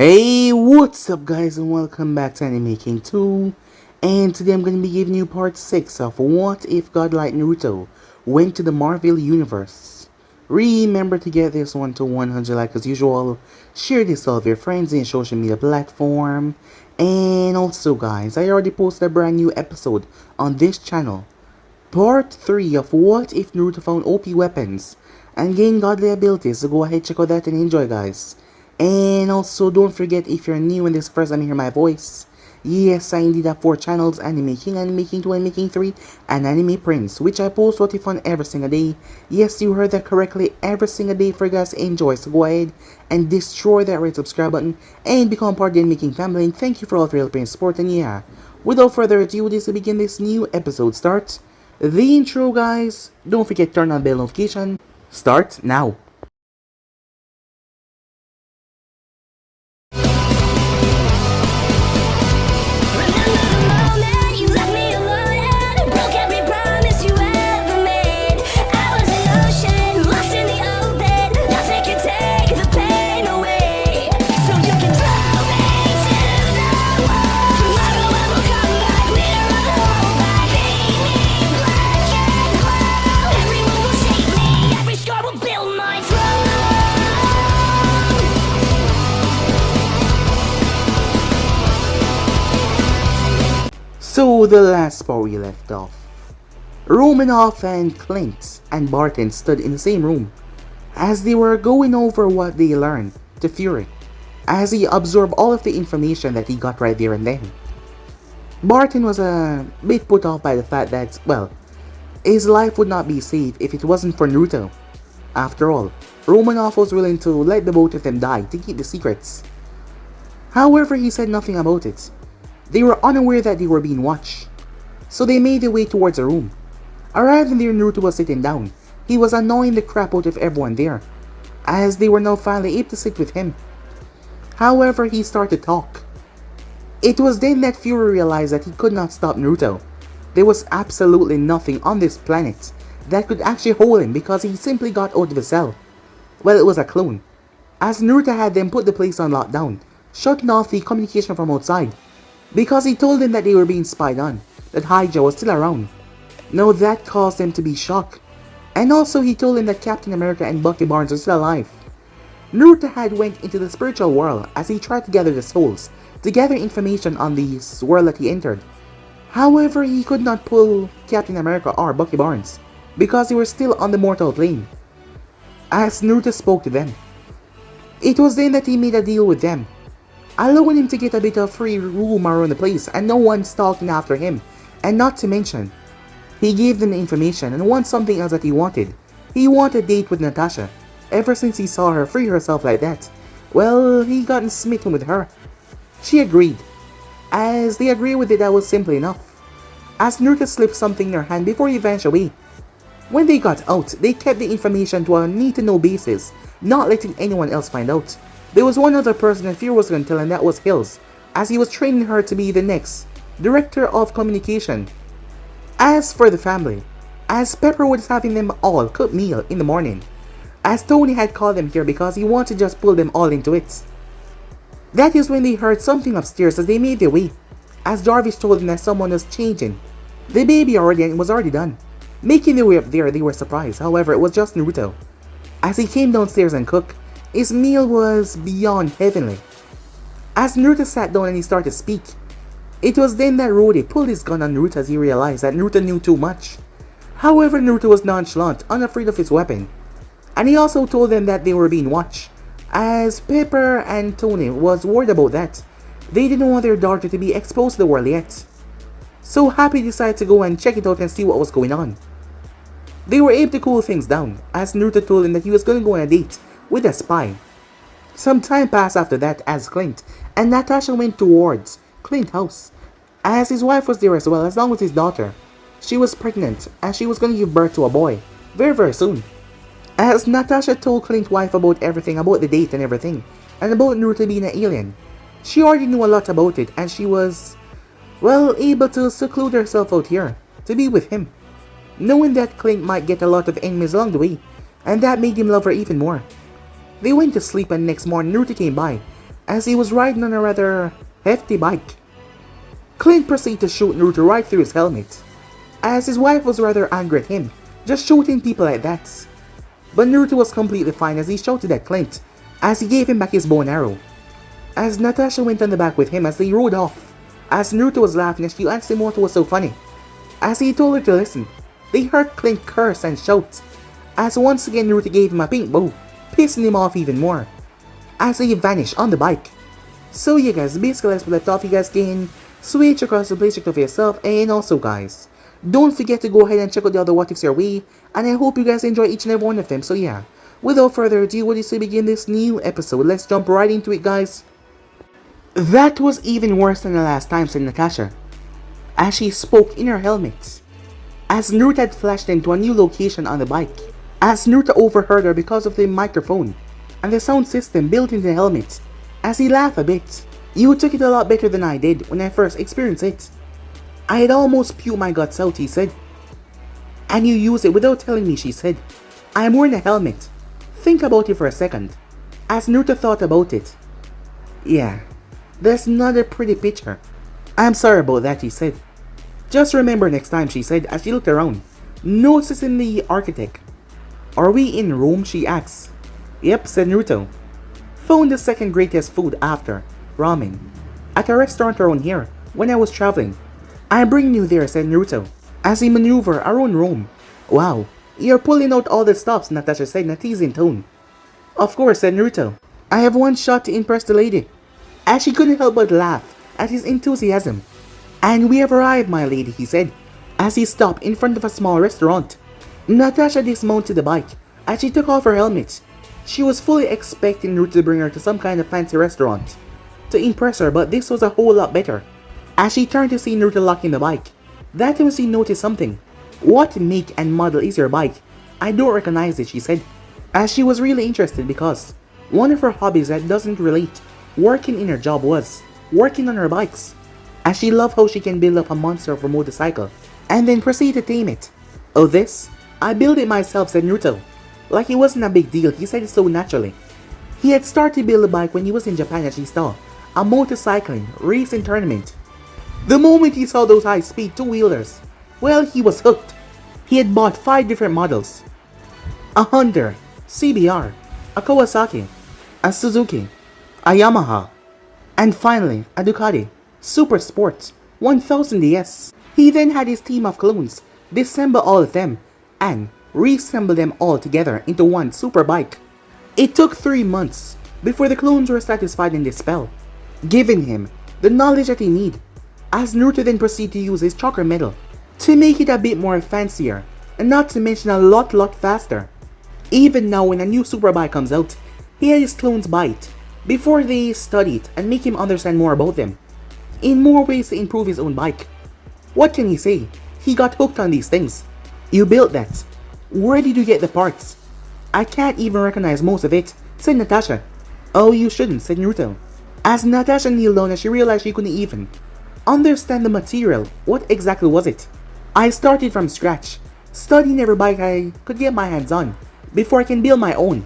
Hey, what's up guys, and welcome back to Anime King 2. And today I'm going to be giving you part 6 of What If Godlike Naruto Went to the Marvel Universe. Remember to get this one to 100 likes as usual, share this with all of your friends in social media platform, and also guys, I already posted a brand new episode on this channel. Part 3 of What If Naruto Found OP Weapons and Gained Godly Abilities, so go ahead, check out that and enjoy guys. And also, don't forget, if you're new and this first time you hear my voice, yes, I indeed have 4 channels: Anime King, Anime King 2, Anime King 3, and Anime Prince, which I post what if fun every single day. Yes, you heard that correctly, every single day for you guys to enjoy. So go ahead and destroy that red subscribe button and become part of the Anime King family. And thank you for all of your help and support. And yeah, without further ado, this will begin this new episode. Start the intro, guys. Don't forget to turn on bell notification. Start now. So the last part we left off, Romanoff and Clint and Barton stood in the same room as they were going over what they learned to Fury, as he absorbed all of the information that he got right there and then. Barton was a bit put off by the fact that, well, his life would not be safe if it wasn't for Naruto. After all, Romanoff was willing to let the both of them die to keep the secrets. However, he said nothing about it. They were unaware that they were being watched, so they made their way towards a room. Arriving there, Naruto was sitting down. He was annoying the crap out of everyone there, as they were now finally able to sit with him. However, he started to talk. It was then that Fury realized that he could not stop Naruto. There was absolutely nothing on this planet that could actually hold him because he simply got out of his cell. Well, it was a clone, as Naruto had them put the place on lockdown, shutting off the communication from outside, because he told them that they were being spied on, that Hydra was still around. Now that caused them to be shocked. And also he told them that Captain America and Bucky Barnes were still alive. Naruto had went into the spiritual world as he tried to gather the souls, to gather information on this world that he entered. However, he could not pull Captain America or Bucky Barnes, because they were still on the mortal plane. As Naruto spoke to them, it was then that he made a deal with them, allowing him to get a bit of free room around the place and no one stalking after him. And not to mention, he gave them the information and wants something else that he wanted. He wanted a date with Natasha. Ever since he saw her free herself like that, well, he got smitten with her. She agreed. As they agreed with it, that was simple enough, as Naruto slipped something in their hand before he vanished away. When they got out, they kept the information to a need-to-know basis, not letting anyone else find out. There was one other person that Fury was going to tell, and that was Hills, as he was training her to be the next Director of Communication. As for the family, as Pepper was having them all cook meal in the morning, as Tony had called them here because he wanted to just pull them all into it. That is when they heard something upstairs as they made their way, as Jarvis told them that someone was changing the baby already and it was already done. Making their way up there, they were surprised. However, it was just Naruto. As he came downstairs and cooked, his meal was beyond heavenly. As Naruto sat down and he started to speak, it was then that Rody pulled his gun on Naruto as he realized that Naruto knew too much. However, Naruto was nonchalant, unafraid of his weapon. And he also told them that they were being watched, as Pepper and Tony was worried about that. They didn't want their daughter to be exposed to the world yet. So Happy decided to go and check it out and see what was going on. They were able to cool things down, as Naruto told him that he was going to go on a date with a spy. Some time passed after that as Clint and Natasha went towards Clint's house, as his wife was there as well, as long as his daughter. She was pregnant as she was going to give birth to a boy very soon. As Natasha told Clint's wife about everything, about the date and everything, and about Naruto being an alien. She already knew a lot about it, and she was, well, able to seclude herself out here to be with him, knowing that Clint might get a lot of enemies along the way, and that made him love her even more. They went to sleep, and next morning Naruto came by, as he was riding on a rather hefty bike. Clint proceeded to shoot Naruto right through his helmet, as his wife was rather angry at him, just shooting people like that. But Naruto was completely fine as he shouted at Clint, as he gave him back his bow and arrow. As Natasha went on the back with him as they rode off, as Naruto was laughing as she asked him what was so funny. As he told her to listen, they heard Clint curse and shout, as once again Naruto gave him a pink bow, pissing him off even more, as he vanished on the bike. So yeah guys, basically that's what I thought. You guys can switch across the play check for yourself, and also guys, don't forget to go ahead and check out the other what ifs your way, and I hope you guys enjoy each and every one of them. So yeah, without further ado, what do you say begin this new episode? Let's jump right into it guys. That was even worse than the last time, said Natasha, as she spoke in her helmet, as Naruto had flashed them to a new location on the bike, as Naruto overheard her because of the microphone and the sound system built into the helmet, as he laughed a bit. You took it a lot better than I did when I first experienced it. I had almost puked my guts out, he said. And you used it without telling me, she said. I am wearing a helmet. Think about it for a second. As Naruto thought about it. Yeah, that's not a pretty picture. I'm sorry about that, he said. Just remember next time, she said as she looked around, noticing the architect. Are we in Rome, she asked. Yep, said Naruto. Found the second greatest food after ramen at a restaurant around here when I was traveling. I'm bringing you there, said Naruto, as he maneuvered around Rome. Wow, you're pulling out all the stops, Natasha said in a teasing tone. Of course, said Naruto. I have one shot to impress the lady. As she couldn't help but laugh at his enthusiasm. And we have arrived, my lady, he said, as he stopped in front of a small restaurant. Natasha dismounted the bike as she took off her helmet. She was fully expecting Naruto to bring her to some kind of fancy restaurant to impress her, but this was a whole lot better. As she turned to see Naruto locking the bike, that time she noticed something. What make and model is your bike? I don't recognize it, she said, as she was really interested because one of her hobbies that doesn't relate working in her job was working on her bikes, as she loved how she can build up a monster of a motorcycle and then proceed to tame it. Oh this? I built it myself, said Naruto. Like it wasn't a big deal, he said it so naturally. He had started to build a bike when he was in Japan as he saw a motorcycling racing tournament. The moment he saw those high-speed two-wheelers, well, he was hooked. He had bought 5 different models. A Honda, CBR, a Kawasaki, a Suzuki, a Yamaha, and finally a Ducati Super Sport 1000 DS. He then had his team of clones disassemble all of them and reassemble them all together into one super bike. It took 3 months before the clones were satisfied in this spell, giving him the knowledge that he needed, as Naruto then proceeded to use his chakra metal to make it a bit more fancier, and not to mention a lot faster. Even now when a new super bike comes out, he had his clones buy it before they study it and make him understand more about them, in more ways to improve his own bike. What can he say? He got hooked on these things. You built that. Where did you get the parts? I can't even recognize most of it, said Natasha. Oh, you shouldn't, said Naruto, as Natasha kneeled down as she realized she couldn't even understand the material. What exactly was it? I started from scratch, studying every bike I could get my hands on before I can build my own.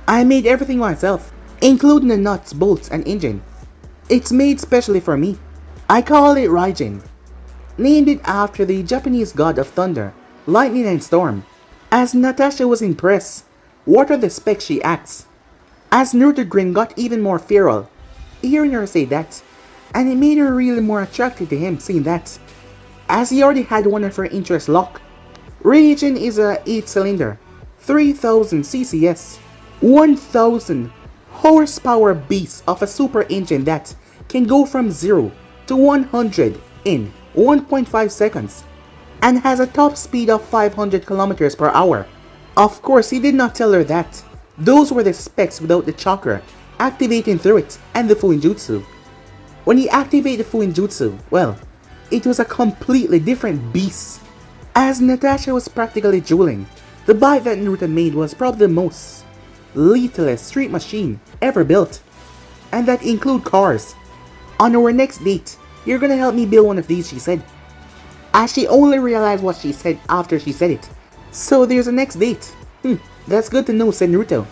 I made everything myself, including the nuts, bolts, and engine. It's made specially for me. I call it Raijin, named it after the Japanese god of thunder, lightning, and storm. As Natasha was impressed, what are the specs, she asked, as Naruto's grin got even more feral, hearing her say that, and it made her really more attracted to him seeing that, as he already had one of her interests locked. Raijin is a 8-cylinder, 3000 CCS, 1000 horsepower beast of a super engine that can go from 0 to 100 in 1.5 seconds, and has a top speed of 500 kilometers per hour. Of course, he did not tell her that those were the specs without the chakra activating through it and the Fuinjutsu. When he activated the Fuinjutsu, well, it was a completely different beast. As Natasha was practically drooling, the bike that Naruto made was probably the most lethalest street machine ever built, and that include cars. On our next date, you're gonna help me build one of these, she said, as she only realized what she said after she said it. So there's a next date. That's good to know, said Naruto,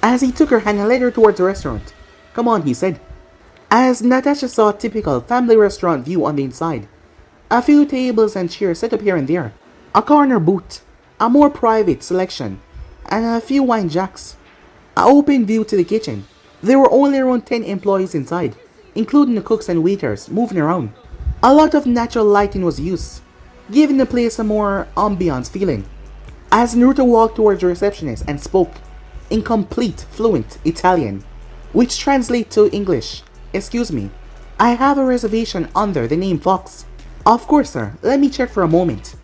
as he took her hand and led her towards the restaurant. Come on, he said, As Natasha saw a typical family restaurant view on the inside, a few tables and chairs set up here and there, a corner booth, a more private selection, and a few wine jacks. An open view to the kitchen. There were only around 10 employees inside, including the cooks and waiters moving around. A lot of natural lighting was used, giving the place a more ambiance feeling. As Naruto walked towards the receptionist and spoke in complete, fluent Italian, which translates to English, "Excuse me, I have a reservation under the name Fox." "Of course, sir, let me check for a moment,"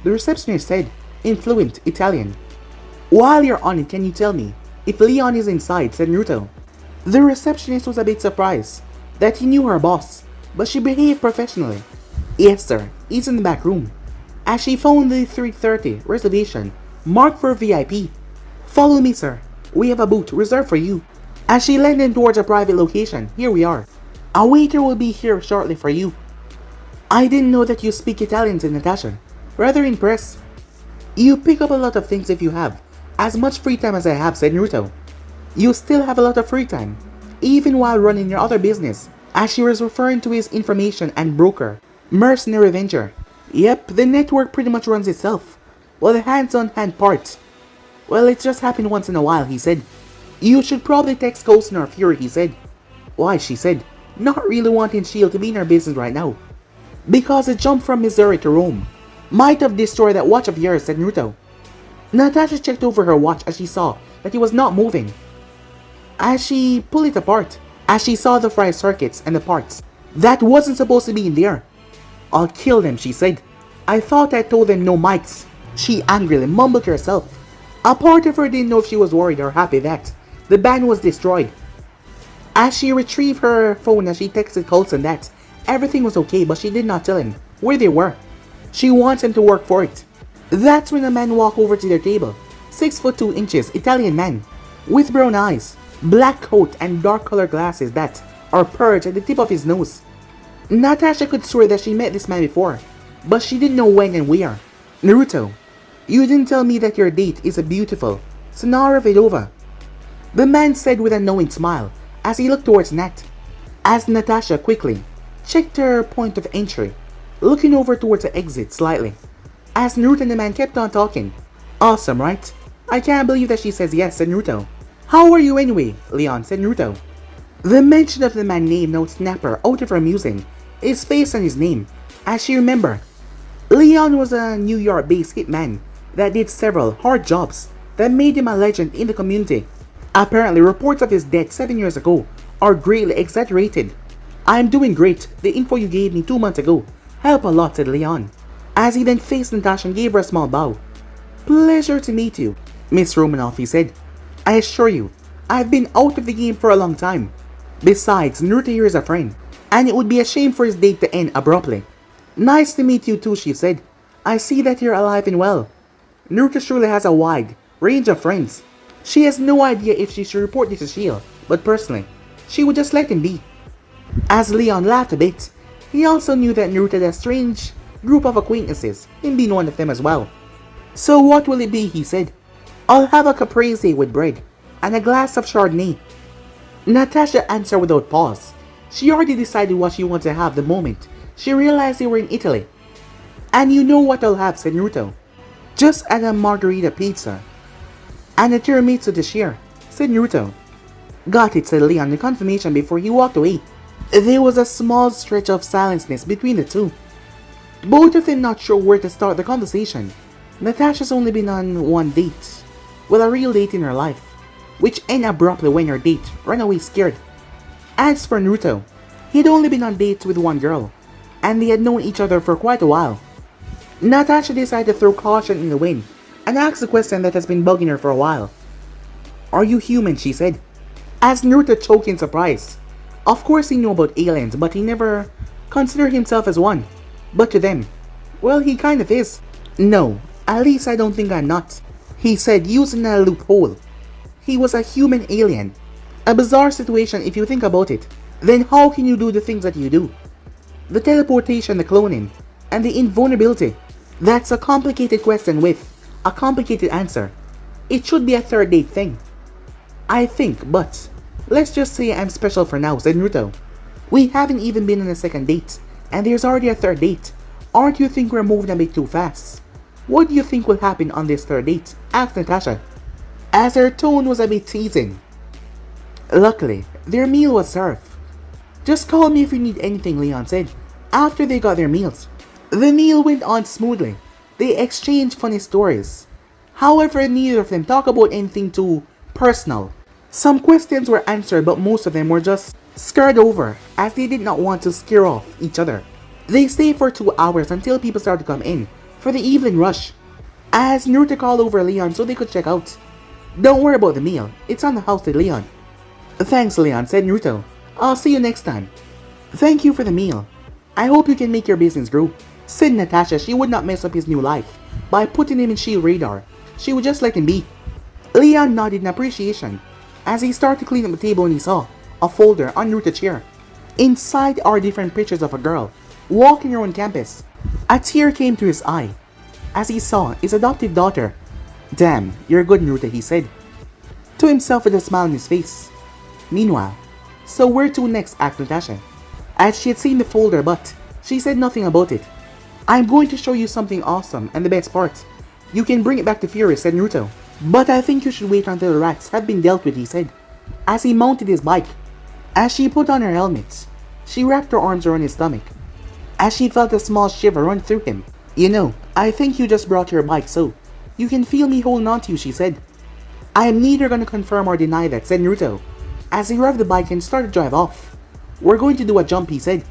the receptionist said in fluent Italian. "While you're on it, can you tell me if Leon is inside?" said Naruto. The receptionist was a bit surprised that he knew her boss, but she behaved professionally. "Yes, sir, he's in the back room." As she found the 3:30 reservation marked for VIP. "Follow me, sir. We have a booth reserved for you." As she led them towards a private location, "Here we are. A waiter will be here shortly for you." "I didn't know that you speak Italian," said Natasha, rather impressed. "You pick up a lot of things if you have as much free time as I have," said Naruto. "You still have a lot of free time, even while running your other business," as she was referring to his information and broker, mercenary venture. "Yep, the network pretty much runs itself. Well, the hands-on-hand part, well, it just happened once in a while," he said. "You should probably text Coulson or Fury," he said. "Why?" she said, not really wanting Shield to be in her business right now. "Because it jumped from Missouri to Rome. Might have destroyed that watch of yours," said Naruto. Natasha checked over her watch as she saw that it was not moving. As she pulled it apart, as she saw the fried circuits and the parts that wasn't supposed to be in there. "I'll kill them," she said. "I thought I told them no mics." She angrily mumbled to herself. A part of her didn't know if she was worried or happy that the band was destroyed. As she retrieved her phone, as she texted Coulson that everything was okay, but she did not tell him where they were. She wants him to work for it. That's when a man walked over to their table. 6'2" Italian man, with brown eyes, black coat and dark colored glasses that are perched at the tip of his nose. Natasha could swear that she met this man before, but she didn't know when and where. "Naruto, you didn't tell me that your date is a beautiful Sonara Vedova," the man said with a knowing smile as he looked towards Nat. As Natasha quickly checked her point of entry, looking over towards the exit slightly. As Naruto and the man kept on talking. "Awesome, right? I can't believe that she says yes," said Naruto. "How are you anyway, Leon?" said Naruto. The mention of the man's name now snapped her out of her musing, his face and his name, as she remembered. Leon was a New York-based hitman that did several hard jobs that made him a legend in the community. Apparently, reports of his death 7 years ago are greatly exaggerated. "I'm doing great. The info you gave me 2 months ago helped a lot," said Leon, as he then faced Natasha and gave her a small bow. "Pleasure to meet you, Miss Romanoff," he said. "I assure you, I've been out of the game for a long time. Besides, Naruto here is a friend, and it would be a shame for his date to end abruptly." "Nice to meet you too," she said. "I see that you're alive and well." Naruto surely has a wide range of friends. She has no idea if she should report this to Shield, but personally, she would just let him be. As Leon laughed a bit, he also knew that Naruto had a strange group of acquaintances, him being one of them as well. "So what will it be?" he said. "I'll have a caprese with bread, and a glass of Chardonnay." Natasha answered without pause. She already decided what she wanted to have the moment she realized they were in Italy. "And you know what I'll have," said Naruto. "Just add a margarita pizza. And a tiramisu to share," said Naruto. "Got it," said Leon in confirmation before he walked away. There was a small stretch of silenceness between the two, both of them not sure where to start the conversation. Natasha's only been on one date, well, a real date in her life, which ended abruptly when her date ran away scared. As for Naruto, he'd only been on dates with one girl, and they had known each other for quite a while. Natasha decided to throw caution in the wind and ask the question that has been bugging her for a while. "Are you human?" she said, as Naruto choked in surprise. Of course he knew about aliens, but he never considered himself as one. But to them, well, he kind of is. "No, at least I don't think I'm not," he said, using a loophole. He was a human alien. A bizarre situation if you think about it. Then how can you do the things that you do? The teleportation, the cloning, and the invulnerability. That's a complicated question with a complicated answer. It should be a third date thing, I think, but let's just say I'm special for now," said Naruto. We haven't even been on a second date, and there's already a third date. Aren't you think we're moving a bit too fast? What do you think will happen on this third date? Asked Natasha, as her tone was a bit teasing. Luckily, their meal was served. Just call me if you need anything, Leon said, after they got their meals. The meal went on smoothly. They exchanged funny stories. However, neither of them talked about anything too personal. Some questions were answered, but most of them were just skirted over, as they did not want to scare off each other. They stayed for 2 hours until people started to come in for the evening rush, as Naruto called over Leon so they could check out. Don't worry about the meal, it's on the house, said Leon. Thanks, Leon, said Naruto. I'll see you next time. Thank you for the meal. I hope you can make your business grow, said Natasha. She would not mess up his new life by putting him in shield radar. She would just let him be. Leon nodded in appreciation as he started to clean up the table when he saw a folder on Naruto's chair. Inside are different pictures of a girl walking around campus. A tear came to his eye as he saw his adoptive daughter. Damn, you're good, Naruto, he said to himself with a smile on his face. Meanwhile, so where to next, asked Natasha, as she had seen the folder, but she said nothing about it. I'm going to show you something awesome, and the best part, you can bring it back to Fury, said Naruto. But I think you should wait until the rats have been dealt with, he said, as he mounted his bike. As she put on her helmet, she wrapped her arms around his stomach, as she felt a small shiver run through him. You know, I think you just brought your bike, so you can feel me holding on to you, she said. I am neither going to confirm or deny that, said Naruto, as he revved the bike and started to drive off. We're going to do a jump, he said.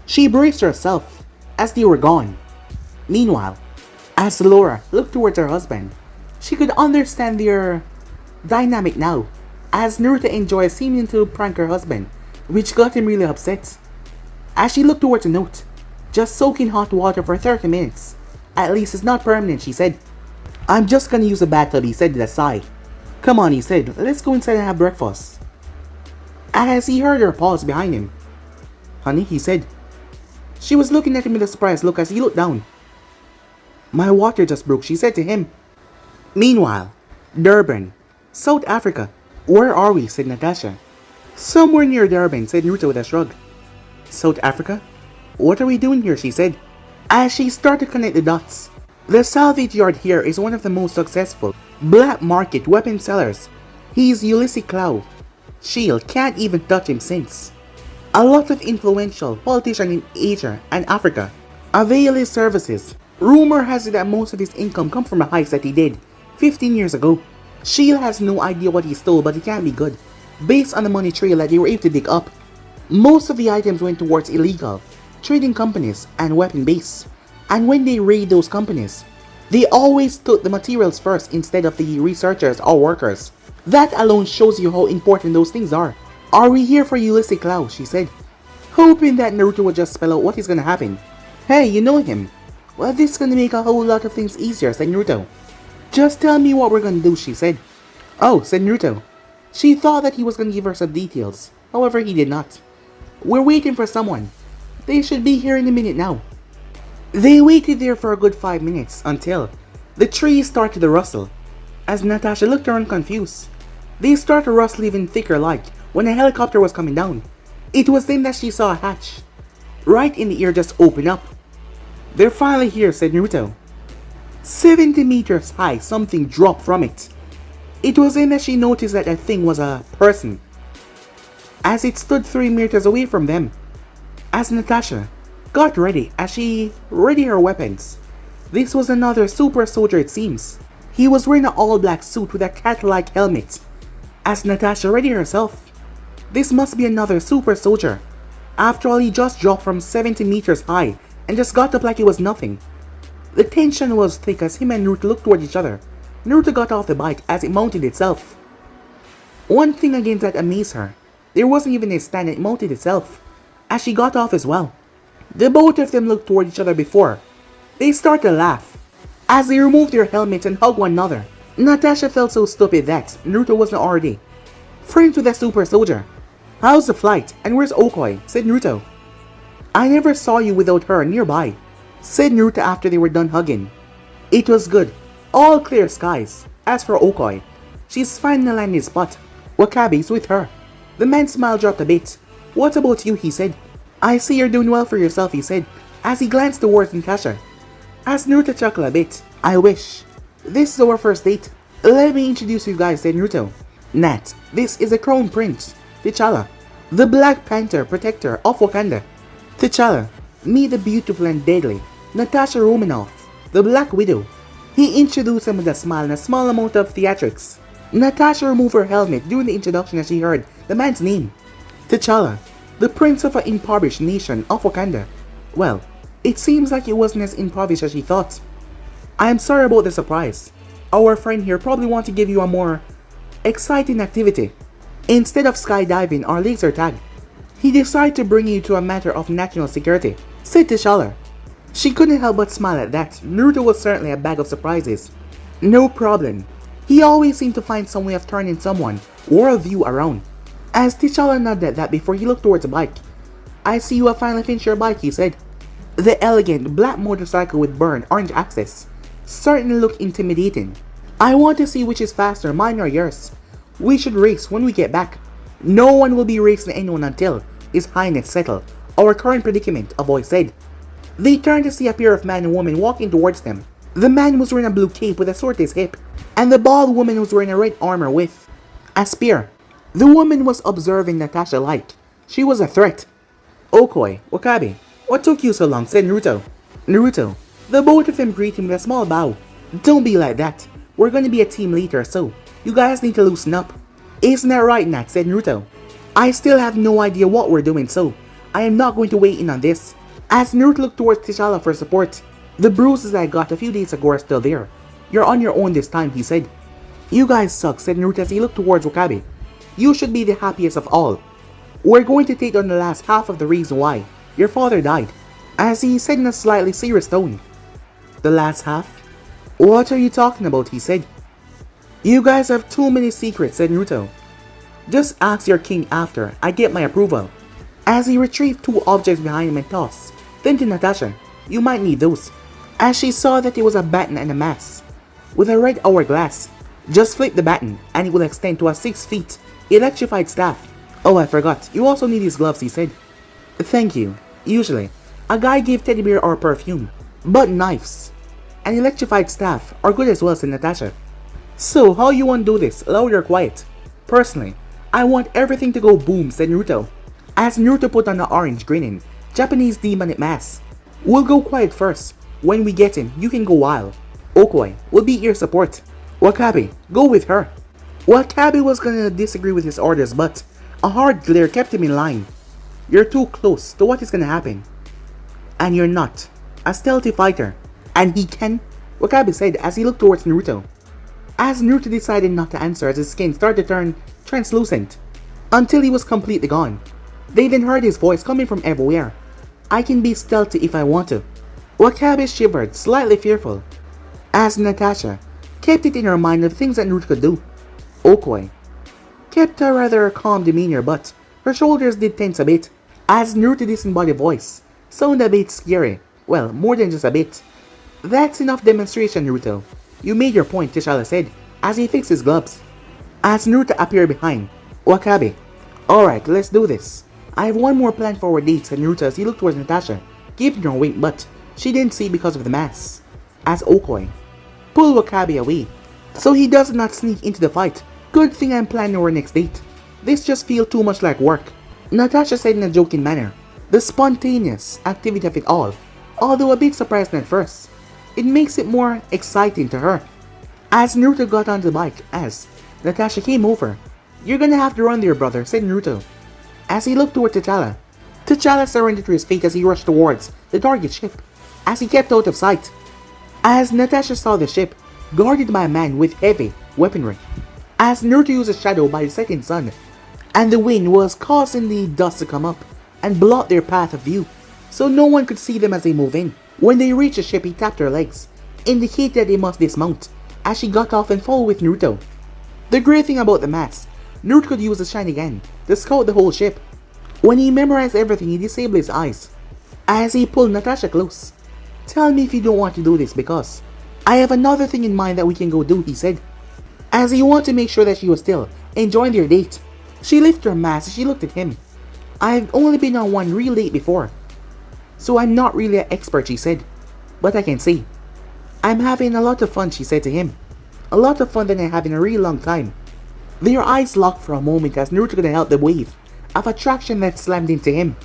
She braced herself as they were gone. Meanwhile, as Laura looked towards her husband, she could understand their dynamic now, as Naruto enjoyed seeming to prank her husband, which got him really upset. As she looked towards the note, just soak in hot water for 30 minutes. At least it's not permanent, she said. I'm just gonna use a bathtub, he said with a sigh. Come on, he said, let's go inside and have breakfast. As he heard her pause behind him. Honey, he said. She was looking at him with a surprised look as he looked down. My water just broke, she said to him. Meanwhile, Durban, South Africa. Where are we, said Natasha. Somewhere near Durban, said Naruto with a shrug. South Africa? What are we doing here, she said, as she started to connect the dots. The salvage yard here is one of the most successful black market weapon sellers. He's Ulysses Clow. Shield can't even touch him since. A lot of influential politicians in Asia and Africa avail his services. Rumor has it that most of his income comes from a heist that he did 15 years ago. Shield has no idea what he stole, but it can't be good, based on the money trail that they were able to dig up. Most of the items went towards illegal trading companies and weapon base, and when they raid those companies, they always took the materials first instead of the researchers or workers. That alone shows you how important those things are. Are we here for Ulysses Clow, she said, hoping that Naruto would just spell out what is gonna happen. Hey, you know him. Well, this is gonna make a whole lot of things easier, said Naruto. Just tell me what we're gonna do, she said. Oh, said Naruto. She thought that he was gonna give her some details. However, he did not. We're waiting for someone. They should be here in a minute now. They waited there for a good 5 minutes until the trees started to rustle. As Natasha looked around confused, they started to rustle even thicker like when a helicopter was coming down. It was then that she saw a hatch right in the air just open up. They're finally here, said Naruto. 70 meters high, something dropped from it. It was then that she noticed that thing was a person, as it stood 3 meters away from them. As Natasha got ready, as she readied her weapons, this was another super soldier, it seems. He was wearing an all-black suit with a cat-like helmet. As Natasha readied herself, this must be another super soldier. After all, he just dropped from 70 meters high and just got up like it was nothing. The tension was thick as him and Naruto looked toward each other. Naruto got off the bike as it mounted itself. One thing again that amazed her, there wasn't even a stand, it mounted itself. As she got off as well, the both of them looked toward each other before they started to laugh as they removed their helmets and hugged one another. Natasha felt so stupid that Naruto wasn't already friends with a super soldier. How's the flight and where's Okoi, said Naruto. I never saw you without her nearby, said Naruto after they were done hugging. It was good, all clear skies. As for Okoi, she's fine in a landing spot. Wakabe's with her. The man's smile dropped a bit What about you, he said. I see you're doing well for yourself, he said, as he glanced towards Natasha. As Naruto chuckled a bit, I wish. This is our first date. Let me introduce you guys, said Naruto. Nat, this is the Crown Prince, T'Challa, the Black Panther protector of Wakanda. T'Challa, meet the beautiful and deadly Natasha Romanoff, the Black Widow. He introduced him with a smile and a small amount of theatrics. Natasha removed her helmet during the introduction as she heard the man's name. T'Challa, the prince of an impoverished nation of Wakanda. Well, it seems like it wasn't as impoverished as she thought. I am sorry about the surprise. Our friend here probably wants to give you a more exciting activity. Instead of skydiving or laser tag, he decided to bring you to a matter of national security, said T'Challa. She couldn't help but smile at that. Naruto was certainly a bag of surprises. No problem. He always seemed to find some way of turning someone or a view around. As T'Challa nodded at that before he looked towards the bike. I see you have finally finished your bike, he said. The elegant black motorcycle with burned orange axles certainly looked intimidating. I want to see which is faster, mine or yours. We should race when we get back. No one will be racing anyone until His Highness settle our current predicament, a voice said. They turned to see a pair of man and woman walking towards them. The man was wearing a blue cape with a sword at his hip, and the bald woman was wearing a red armor with a spear. The woman was observing Natasha like she was a threat. Okoi, Wakabe, what took you so long, said Naruto. Naruto, the both of them greeted him with a small bow. Don't be like that. We're going to be a team later, so you guys need to loosen up. Isn't that right, Nat, said Naruto. I still have no idea what we're doing, so I am not going to weigh in on this. As Naruto looked towards T'Challa for support, the bruises I got a few days ago are still there. You're on your own this time, he said. You guys suck, said Naruto as he looked towards Wakabe. You should be the happiest of all. We're going to take on the last half of the reason why your father died, as he said in a slightly serious tone. The last half? What are you talking about, he said. You guys have too many secrets, said Naruto. Just ask your king after I get my approval. As he retrieved two objects behind him and tossed them to Natasha. You might need those. As she saw that it was a baton and a mask with a red hourglass. Just flip the baton and it will extend to a 6 feet electrified staff. Oh, I forgot. You also need these gloves, he said. Thank you. Usually, a guy gave teddy bear or perfume, but knives and electrified staff are good as well, said Natasha. So, how you want to do this, loud or quiet? Personally, I want everything to go boom, said Naruto. As Naruto put on the orange, grinning, Japanese demonic mask. We'll go quiet first. When we get in, you can go wild. Okoi will be your support. Wakabe, go with her. Wakabe was gonna disagree with his orders, but a hard glare kept him in line. You're too close to what is gonna happen. And you're not a stealthy fighter. And he can, Wakabe said as he looked towards Naruto. As Naruto decided not to answer as his skin started to turn translucent, until he was completely gone. They then heard his voice coming from everywhere. I can be stealthy if I want to. Wakabe shivered, slightly fearful, as Natasha kept it in her mind of things that Naruto could do. Okoi kept a rather calm demeanor, but her shoulders did tense a bit, as Naruto's disembodied voice sounded a bit scary. Well, more than just a bit. That's enough demonstration, Naruto. You made your point, T'Challa said, as he fixed his gloves. As Naruto appeared behind Wakabe. Alright, let's do this. I have one more plan for our date, said Naruto as he looked towards Natasha, giving her a wink, but she didn't see because of the mask. As Okoi pulled Wakabe away, so he does not sneak into the fight. Good thing I'm planning our next date. This just feels too much like work, Natasha said in a joking manner. The spontaneous activity of it all, although a bit surprising at first, it makes it more exciting to her. As Naruto got onto the bike, as Natasha came over. You're gonna have to run there, brother, said Naruto. As he looked toward T'Challa, T'Challa surrendered to his fate as he rushed towards the target ship, as he kept out of sight. As Natasha saw the ship, guarded by a man with heavy weaponry, as Naruto used a shadow by the setting sun, and the wind was causing the dust to come up and block their path of view, so no one could see them as they move in. When they reached the ship, he tapped her legs, indicating that they must dismount, as she got off and followed with Naruto. The great thing about the mask, Naruto could use the shine again to scout the whole ship. When he memorized everything, he disabled his eyes, as he pulled Natasha close. Tell me if you don't want to do this, because I have another thing in mind that we can go do, he said, as he wanted to make sure that she was still enjoying their date. She lifted her mask as she looked at him. I've only been on one real date before, so I'm not really an expert, she said. But I can say, I'm having a lot of fun, she said to him. A lot of fun that I have in a really long time. Their eyes locked for a moment as Naruto couldn't help the wave of attraction that slammed into him.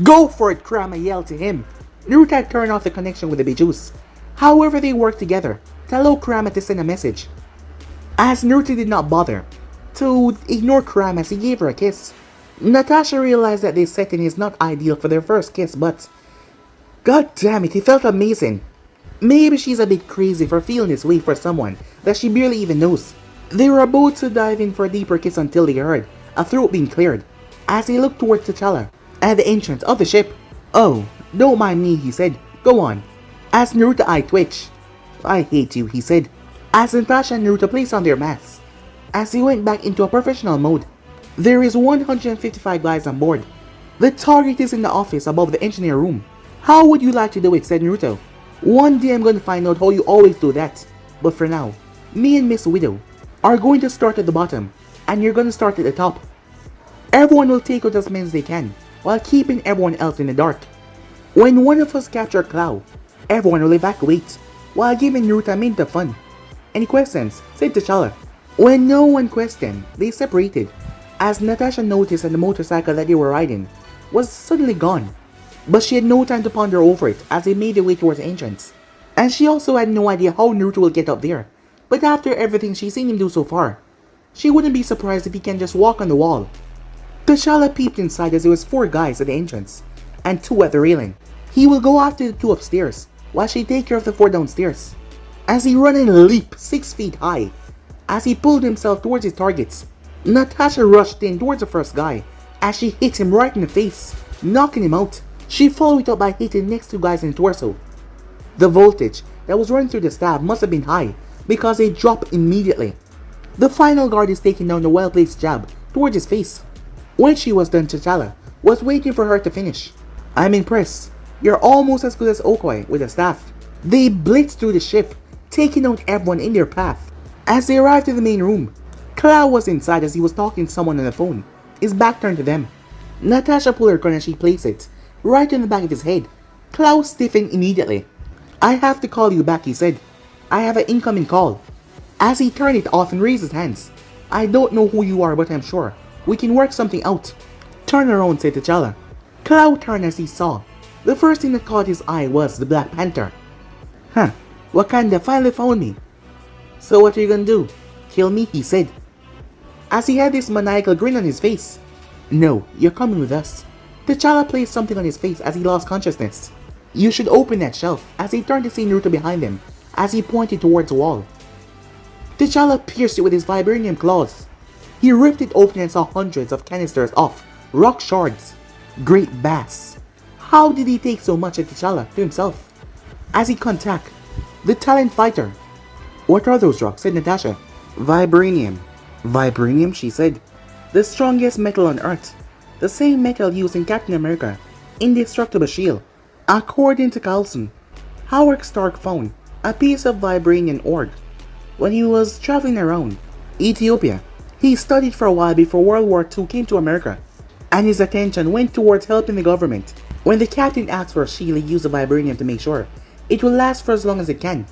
Go for it, Kurama yelled to him. Naruto had turned off the connection with the Bijus. However, they worked together to allow Kurama to send a message. As Naruto did not bother to ignore Kurama as he gave her a kiss, Natasha realized that this setting is not ideal for their first kiss, but god damn it, he felt amazing. Maybe she's a bit crazy for feeling this way for someone that she barely even knows. They were about to dive in for a deeper kiss until they heard a throat being cleared as he looked towards T'Challa at the entrance of the ship. Oh, don't mind me, he said. Go on. As Naruto's eye twitched. I hate you, he said. As Natasha and Naruto placed on their masks. As he went back into a professional mode. There is 155 guys on board. The target is in the office above the engineer room. How would you like to do it, said Naruto. One day I'm going to find out how you always do that. But for now, me and Miss Widow are going to start at the bottom, and you're going to start at the top. Everyone will take out as many as they can, while keeping everyone else in the dark. When one of us captures Clow, everyone will evacuate, while giving Naruto a minute of fun. Any questions? Said T'Challa. When no one questioned, they separated, as Natasha noticed that the motorcycle that they were riding was suddenly gone. But she had no time to ponder over it as they made their way towards the entrance. And she also had no idea how Naruto will get up there. But after everything she's seen him do so far, she wouldn't be surprised if he can just walk on the wall. T'Challa peeped inside as there was 4 guys at the entrance, and 2 at the railing. He will go after the 2 upstairs, while she take care of the 4 downstairs. As he ran and leaped 6 feet high, as he pulled himself towards his targets, Natasha rushed in towards the first guy, as she hit him right in the face, knocking him out. She followed it up by hitting the next 2 guys in the torso. The voltage that was running through the stab must have been high, because they dropped immediately. The final guard is taking down the well-placed jab towards his face. When she was done, T'Challa was waiting for her to finish. I'm impressed. You're almost as good as Okoi with a staff. They blitzed through the ship, taking out everyone in their path. As they arrived in the main room, Clow was inside as he was talking to someone on the phone, his back turned to them. Natasha pulled her gun and she placed it right in the back of his head. Clow stiffened immediately. I have to call you back, he said. I have an incoming call. As he turned it off and raised his hands. I don't know who you are, but I'm sure we can work something out. Turn around, said T'Challa. Clow turned as he saw. The first thing that caught his eye was the Black Panther. Huh, Wakanda finally found me. So what are you gonna do? Kill me, he said. As he had this maniacal grin on his face. No, you're coming with us. T'Challa placed something on his face as he lost consciousness. You should open that shelf, as he turned to see Naruto behind him, as he pointed towards the wall. T'Challa pierced it with his vibranium claws. He ripped it open and saw hundreds of canisters of rock shards. Great bass. How did he take so much of T'Challa to himself? As he contact the talent fighter. What are those rocks? Said Natasha. Vibranium. Vibranium, she said. The strongest metal on Earth. The same metal used in Captain America Indestructible Shield. According to Carlson, Howard Stark found a piece of vibranium ore when he was traveling around Ethiopia. He studied for a while before World War II came to America, and his attention went towards helping the government. When the captain asked for a shield, he used the vibranium to make sure it will last for as long as it can.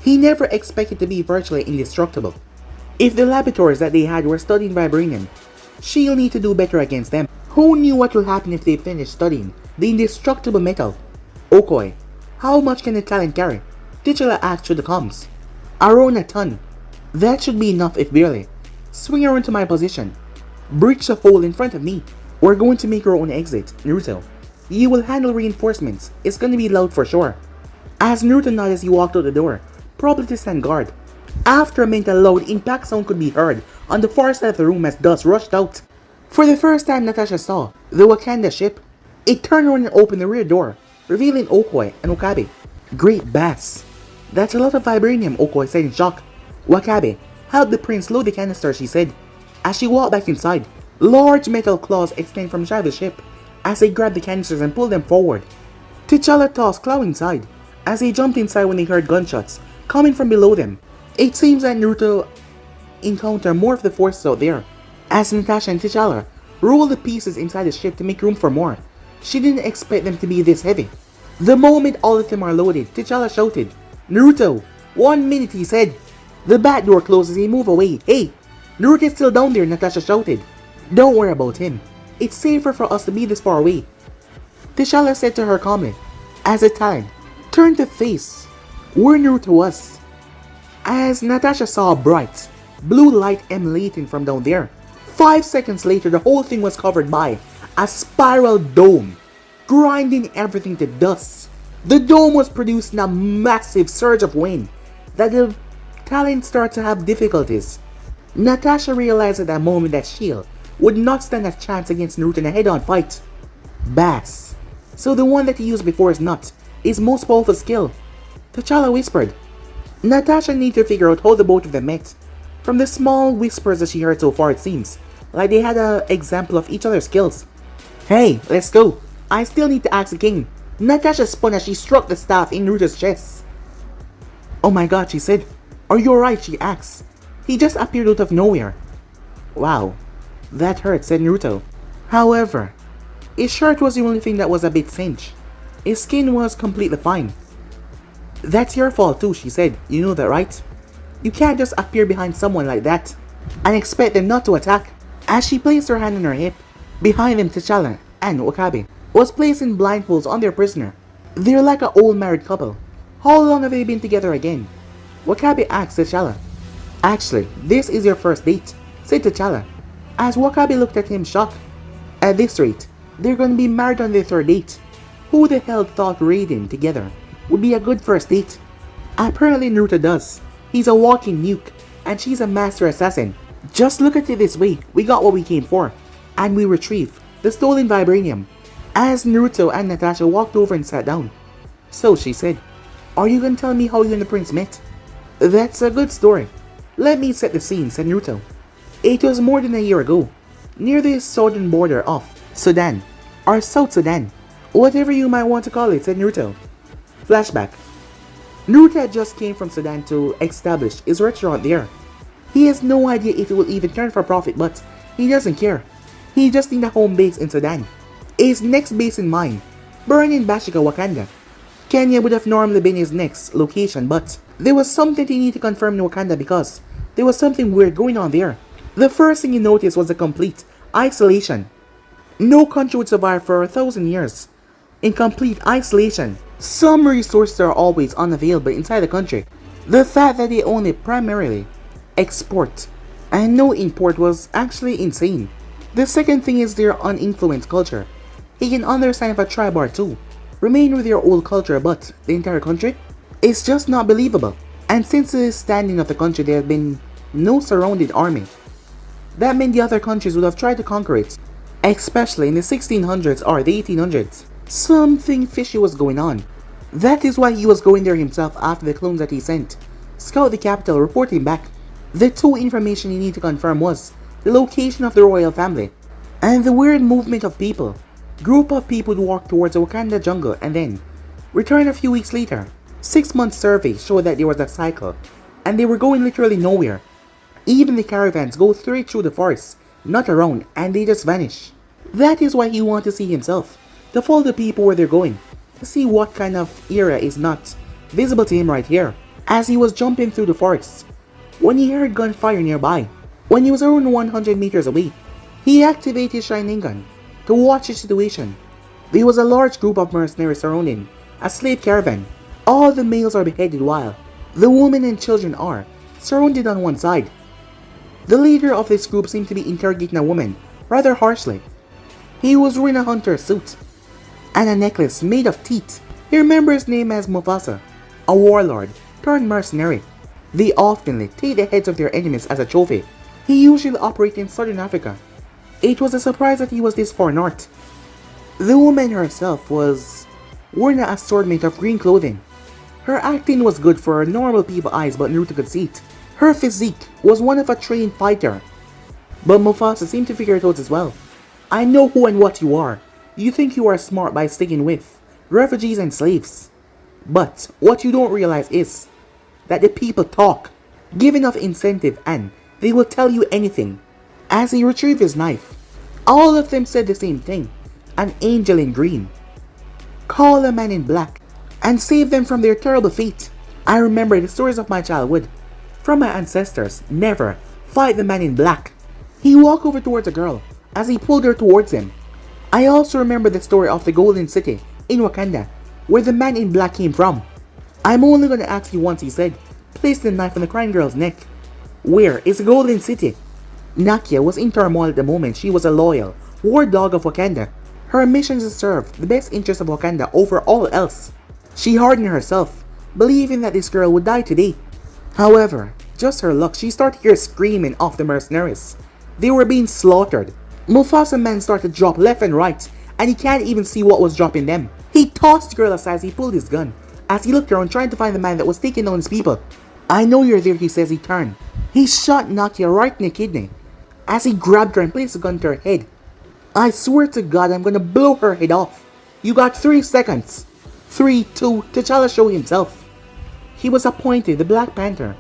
He never expected to be virtually indestructible. If the laboratories that they had were studying vibranium, she'll need to do better against them. Who knew what will happen if they finished studying the indestructible metal? Okoi, how much can the talent carry? T'Challa asked through the comms. Around a ton. That should be enough if barely. Swing around to my position. Breach the hole in front of me. We're going to make our own exit, Naruto. You will handle reinforcements. It's gonna be loud for sure. As Naruto nodded as he walked out the door, probably to stand guard. After a minute, a loud impact sound could be heard on the far side of the room as dust rushed out. For the first time, Natasha saw the Wakanda ship. It turned around and opened the rear door, revealing Okoi and Wakabe. Great bass. That's a lot of vibranium, Okoi said in shock. Wakabe, help the prince load the canister, she said. As she walked back inside, large metal claws extend from inside the ship as they grabbed the canisters and pulled them forward. T'Challa tossed Clow inside as they jumped inside when they heard gunshots coming from below them. It seems that Naruto encountered more of the forces out there, as Natasha and T'Challa roll the pieces inside the ship to make room for more. She didn't expect them to be this heavy. The moment all of them are loaded, T'Challa shouted, "Naruto! 1 minute," he said. The back door closes, he moved away. "Hey! Naruto's still down there," Natasha shouted. "Don't worry about him. It's safer for us to be this far away," T'Challa said to her calmly, as the Talon turned to face where Naruto was. As Natasha saw a bright, blue light emanating from down there. 5 seconds later, the whole thing was covered by a spiral dome, grinding everything to dust. The dome was producing a massive surge of wind that the Talon started to have difficulties. Natasha realized at that moment that Shield would not stand a chance against Naruto in a head-on fight. Bass. So the one that he used before is not his most powerful skill, T'Challa whispered. Natasha needed to figure out how the both of them met. From the small whispers that she heard so far, it seems like they had an example of each other's skills. "Hey, let's go. I still need to ask the king." Natasha spun as she struck the staff in Naruto's chest. "Oh my god," she said. "Are you alright?" she asked. "He just appeared out of nowhere." "Wow, that hurt," said Naruto. However, his shirt was the only thing that was a bit singed. His skin was completely fine. "That's your fault too," she said. "You know that, right? You can't just appear behind someone like that and expect them not to attack." As she placed her hand on her hip, behind them T'Challa and Wakabe was placing blindfolds on their prisoner. They're like an old married couple. "How long have they been together again?" Wakabe asked T'Challa. "Actually, this is your first date," said T'Challa, as Wakabe looked at him shocked. "At this rate, they're gonna be married on their third date. Who the hell thought raiding together would be a good first date?" Apparently Naruto does. He's a walking nuke, and she's a master assassin. Just look at it this way, we got what we came for, and we retrieved the stolen vibranium. As Naruto and Natasha walked over and sat down. "So," she said, "are you gonna tell me how you and the prince met?" "That's a good story. Let me set the scene," said Naruto. "It was more than a year ago, near the southern border of Sudan, or South Sudan, whatever you might want to call it," said Naruto. Flashback. Naruto just came from Sudan to establish his restaurant there. He has no idea if it will even turn for profit, but he doesn't care. He just needs a home base in Sudan. His next base in mind, burning Bashika, Wakanda. Kenya would have normally been his next location, but there was something he needed to confirm in Wakanda because there was something weird going on there. The first thing he noticed was the complete isolation. No country would survive for 1,000 years in complete isolation. Some resources are always unavailable inside the country. The fact that they only primarily export and no import was actually insane. The second thing is their uninfluenced culture. He can understand if a tribe or two remain with their old culture, but the entire country is just not believable. And since the standing of the country, there had been no surrounded army. That meant the other countries would have tried to conquer it, especially in the 1600s or the 1800s. Something fishy was going on. That is why he was going there himself after the clones that he sent scout the capital, reporting back. The two information he needed to confirm was the location of the royal family and the weird movement of people. Group of people would walk towards the Wakanda jungle and then return a few weeks later. 6 month survey showed that there was a cycle and they were going literally nowhere. Even the caravans go straight through the forest, not around, and they just vanish. That is why he wanted to see himself, to follow the people where they're going, to see what kind of era is not visible to him right here. As he was jumping through the forest, when he heard gunfire nearby, when he was around 100 meters away, he activated his Sharingan to watch the situation. There was a large group of mercenaries surrounding a slave caravan. All the males are beheaded while the women and children are surrounded on one side. The leader of this group seemed to be interrogating a woman rather harshly. He was wearing a hunter suit and a necklace made of teeth. He remembers his name as Mufasa, a warlord turned mercenary. They often take the heads of their enemies as a trophy. He usually operated in southern Africa. It was a surprise that he was this far north. The woman herself was wearing an assortment of green clothing. Her acting was good for normal people's eyes, but Naruto could see it. Her physique was one of a trained fighter. But Mufasa seemed to figure it out as well. "I know who and what you are. You think you are smart by sticking with refugees and slaves. But what you don't realize is that the people talk. Give enough incentive and they will tell you anything." As he retrieved his knife, All of them said the same thing. An angel in green. Call a man in black and save them from their terrible fate. I remember the stories of my childhood. From my ancestors, never fight the man in black. He walked over towards a girl as he pulled her towards him. I also remember the story of the Golden City in Wakanda, where the man in black came from. I'm only gonna ask you once, he said, place the knife on the crying girl's neck. Where is the Golden City? Nakia was in turmoil at the moment. She was a loyal war dog of Wakanda. Her mission is to serve the best interests of Wakanda over all else. She hardened herself, believing that this girl would die today. However, just her luck, she started to hear screaming of the mercenaries. They were being slaughtered. Mufasa's men started to drop left and right, and he can't even see what was dropping them. He tossed the girl aside as he pulled his gun, as he looked around trying to find the man that was taking down his people. I know you're there, he says. He turned. He shot Nakia right in the kidney, as he grabbed her and placed a gun to her head. I swear to God, I'm gonna blow her head off. You got 3 seconds. 3, 2, T'Challa showed himself. He was appointed the Black Panther.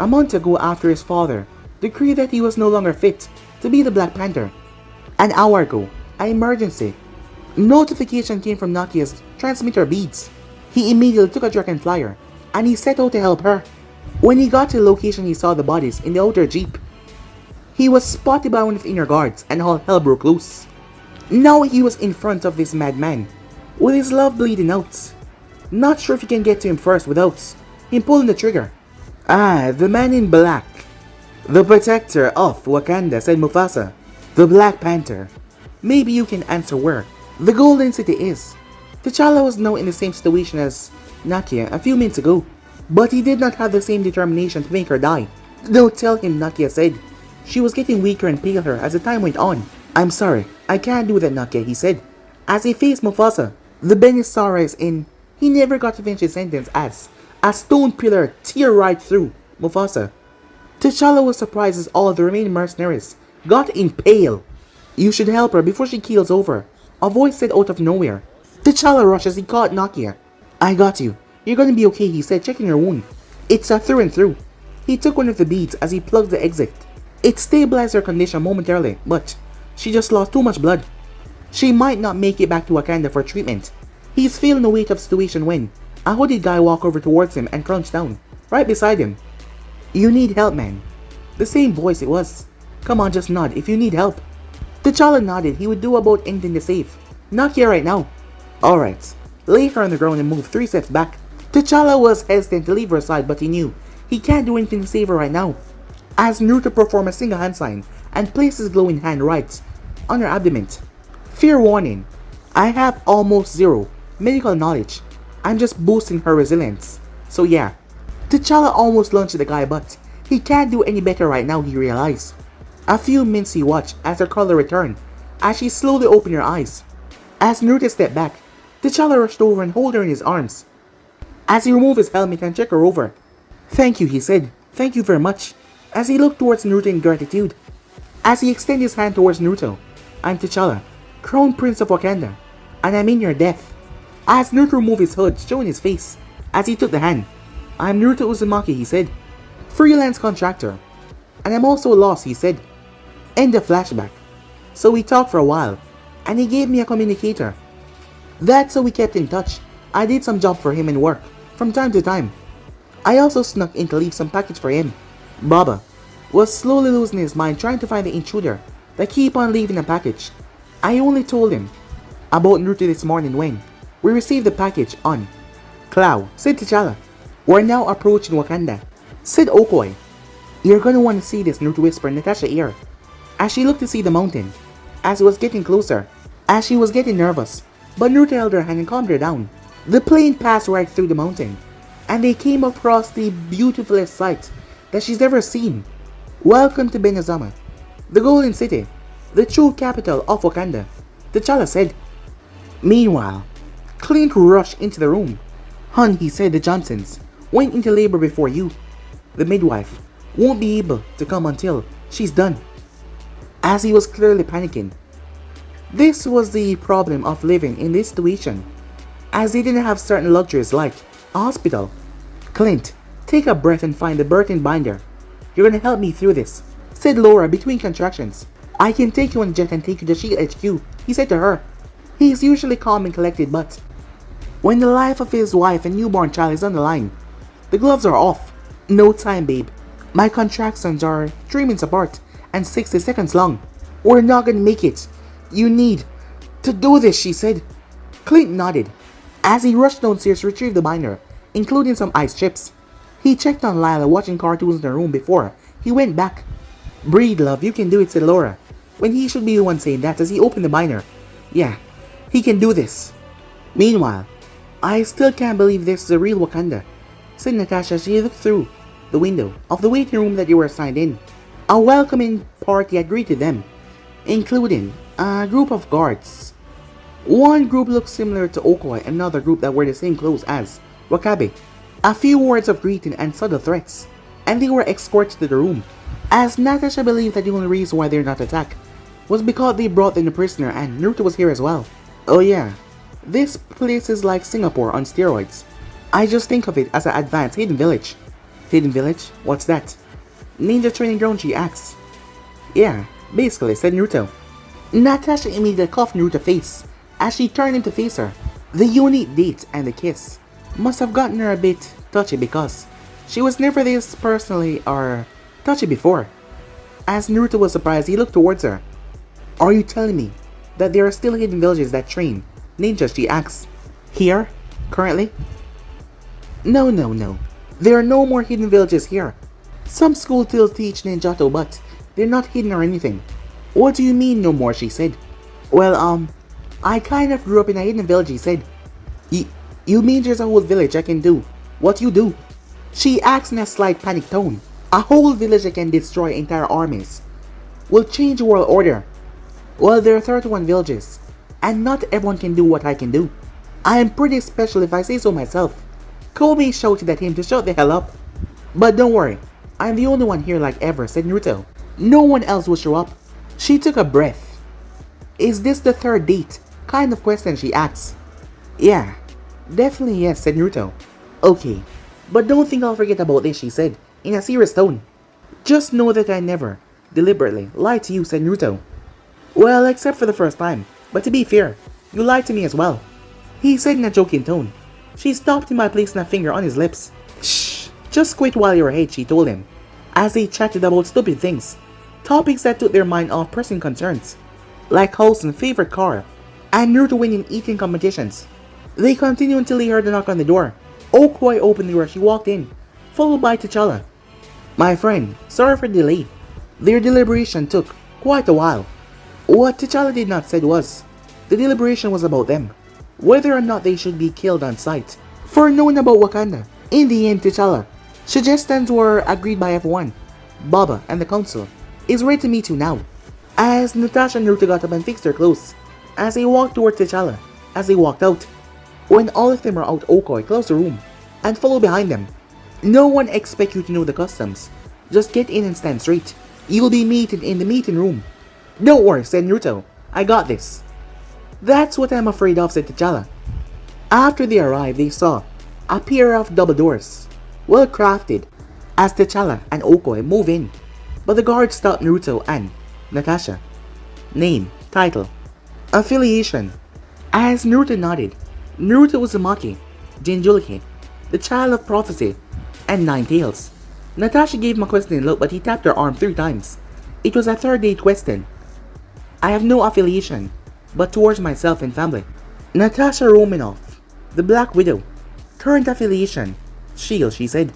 A month ago, after his father decreed that he was no longer fit to be the Black Panther. An hour ago, an emergency notification came from Nakia's transmitter beads. He immediately took a Dragon Flyer and he set out to help her. When he got to the location, he saw the bodies in the outer jeep. He was spotted by one of the inner guards and all hell broke loose. Now he was in front of this madman, with his love bleeding out. Not sure if he can get to him first without him pulling the trigger. Ah, the man in black. The protector of Wakanda, said Mufasa. The Black Panther. Maybe you can answer where the Golden City is. T'Challa was now in the same situation as Nakia a few minutes ago, but he did not have the same determination to make her die. Don't tell him, Nakia said. She was getting weaker and paler as the time went on. I'm sorry, I can't do that, Nakia, he said, as he faced Mufasa. The Bene Sara is in. He never got to finish his sentence as a stone pillar tear right through Mufasa. T'Challa was surprised as all of the remaining mercenaries got impaled. You should help her before she keels over, a voice said out of nowhere. T'Challa rushed as he caught Nakia. I got you. You're gonna be okay, he said, checking her wound. It's a through and through. He took one of the beads as he plugged the exit. It stabilized her condition momentarily, but she just lost too much blood. She might not make it back to Wakanda for treatment. He's feeling the weight of the situation when a hooded guy walked over towards him and crouched down, right beside him. You need help, man. The same voice it was. Come on, just nod if you need help. T'Challa nodded. He would do about anything to save. Not here right now. Alright, lay her on the ground and move 3 steps back. T'Challa was hesitant to leave her side, but he knew he can't do anything to save her right now. As Naruto performed a single hand sign and placed his glowing hand right on her abdomen. Fair warning, I have almost zero medical knowledge. I'm just boosting her resilience. So yeah, T'Challa almost lunged at the guy, but he can't do any better right now, he realized. A few minutes he watched as her color returned, as she slowly opened her eyes. As Naruto stepped back, T'Challa rushed over and held her in his arms. As he removed his helmet and checked her over. Thank you, he said. Thank you very much. As he looked towards Naruto in gratitude. As he extended his hand towards Naruto. I'm T'Challa, Crown Prince of Wakanda, and I mean your death. As Naruto removed his hood, showing his face, as he took the hand. I'm Naruto Uzumaki, he said. Freelance contractor. And I'm also lost, he said. End of flashback. So we talked for a while, and he gave me a communicator. That's how we kept in touch. I did some job for him and work, from time to time. I also snuck in to leave some package for him. Baba was slowly losing his mind trying to find the intruder that keep on leaving a package. I only told him about Naruto this morning when we received the package on Cloud, said T'Challa. We're now approaching Wakanda, said Okoye. You're gonna want to see this, Naruto whispered in Natasha's ear, as she looked to see the mountain, as it was getting closer, as she was getting nervous, but Naruto held her hand and calmed her down. The plane passed right through the mountain, and they came across the beautifulest sight that she's ever seen. Welcome to Benazama, the Golden City, the true capital of Wakanda, T'Challa said. Meanwhile, Clint rushed into the room. Hun, he said, the Johnsons went into labor before you. The midwife won't be able to come until she's done. As he was clearly panicking. This was the problem of living in this situation, as they didn't have certain luxuries like a hospital. Clint, take a breath and find the birthing binder. You're gonna help me through this, said Laura between contractions. I can take you on a jet and take you to Shield HQ, he said to her. He is usually calm and collected, but when the life of his wife and newborn child is on the line, the gloves are off. No time, babe. My contractions are 3 minutes apart and 60 seconds long. We're not gonna make it. You need to do this, she said. Clint nodded. As he rushed downstairs to retrieve the binder, including some ice chips. He checked on Lila watching cartoons in the room before he went back. Breathe, love, you can do it, said Laura, when he should be the one saying that as he opened the binder. Yeah, he can do this. Meanwhile, I still can't believe this is a real Wakanda, said Natasha as she looked through the window of the waiting room that they were assigned in. A welcoming party had greeted them, including a group of guards. One group looked similar to Okoi and another group that wore the same clothes as Wakabe. A few words of greeting and subtle threats, and they were escorted to the room, as Natasha believed that the only reason why they're not attacked was because they brought in a prisoner and Naruto was here as well. Oh yeah, this place is like Singapore on steroids. I just think of it as an advanced hidden village. Hidden village? What's that? Ninja training ground, she asks. Yeah, basically, said Naruto. Natasha immediately cuffed Naruto's face as she turned him to face her. The unique date and the kiss must have gotten her a bit touchy because she was never this personally or touchy before. As Naruto was surprised, he looked towards her. Are you telling me that there are still hidden villages that train ninjas, she asks. Here? Currently? No. There are no more hidden villages here. Some schools still teach ninjato, but they're not hidden or anything. What do you mean no more, she said. Well, I kind of grew up in a hidden village, he said. You mean there's a whole village I can do what you do? She asked in a slight panic tone. A whole village that can destroy entire armies. Will change the world order. Well, there are 31 villages, and not everyone can do what I can do. I am pretty special if I say so myself. Kobe shouted at him to shut the hell up. But don't worry, I'm the only one here like ever, said Naruto. No one else will show up. She took a breath. Is this the third date? Kind of question she asks. Yeah, definitely yes, said Naruto. Okay, but don't think I'll forget about this, she said, in a serious tone. Just know that I never, deliberately, lied to you, said Naruto. Well, except for the first time, but to be fair, you lied to me as well, he said in a joking tone. She stopped him by placing a finger on his lips. Shh, just quit while you're ahead, she told him, as they chatted about stupid things, topics that took their mind off pressing concerns, like Halson's favorite car, and Naruto winning eating competitions. They continued until they heard a knock on the door. Okoi opened the door as she walked in, followed by T'Challa. My friend, sorry for the delay. Their deliberation took quite a while. What T'Challa did not say was, the deliberation was about them, whether or not they should be killed on sight. For knowing about Wakanda, in the end T'Challa, suggestions were agreed by everyone. Baba and the council is ready to meet you now. As Natasha and Naruto got up and fixed their clothes, as they walked toward T'Challa, as they walked out. When all of them were out, Okoi closed the room and followed behind them. No one expects you to know the customs. Just get in and stand straight. You'll be meeting in the meeting room. Don't worry, said Naruto. I got this. That's what I'm afraid of, said T'Challa. After they arrived, they saw a pair of double doors, well crafted, as T'Challa and Okoi move in. But the guards stopped Naruto and Natasha. Name, title, affiliation. As Naruto nodded, Naruto Uzumaki, Jinchuriki, the child of prophecy, and 9 tails. Natasha gave him a questioning look, but he tapped her arm 3 times. It was a third date question. I have no affiliation, but towards myself and family. Natasha Romanoff, the Black Widow. Current affiliation, Shield, she said.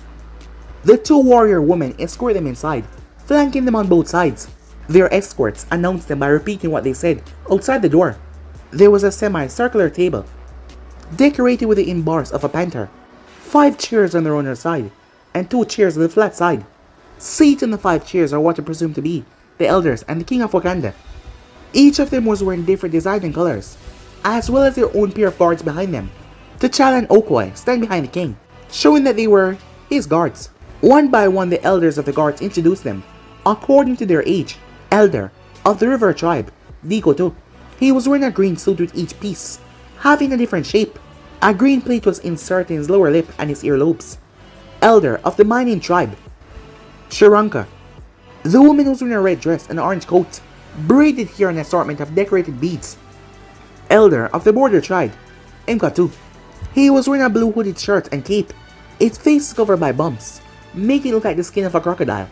The 2 warrior women escorted them inside, flanking them on both sides. Their escorts announced them by repeating what they said outside the door. There was a semi-circular table, decorated with the bars of a panther, 5 chairs on the runner side, and 2 chairs on the flat side. Seated in the 5 chairs are what are presumed to be the elders and the king of Wakanda. Each of them was wearing different designs and colors, as well as their own pair of guards behind them. T'Challa and Okoi stand behind the king, showing that they were his guards. One by one, the elders of the guards introduced them, according to their age. Elder of the river tribe, Dikoto. He was wearing a green suit with each piece having a different shape. A green plate was inserted in his lower lip and his earlobes. Elder of the mining tribe, Sharanka. The woman was wearing a red dress and an orange coat. braided hair and assortment of decorated beads. Elder of the border tribe, Mkatu. He was wearing a blue hooded shirt and cape. Its face is covered by bumps, making it look like the skin of a crocodile.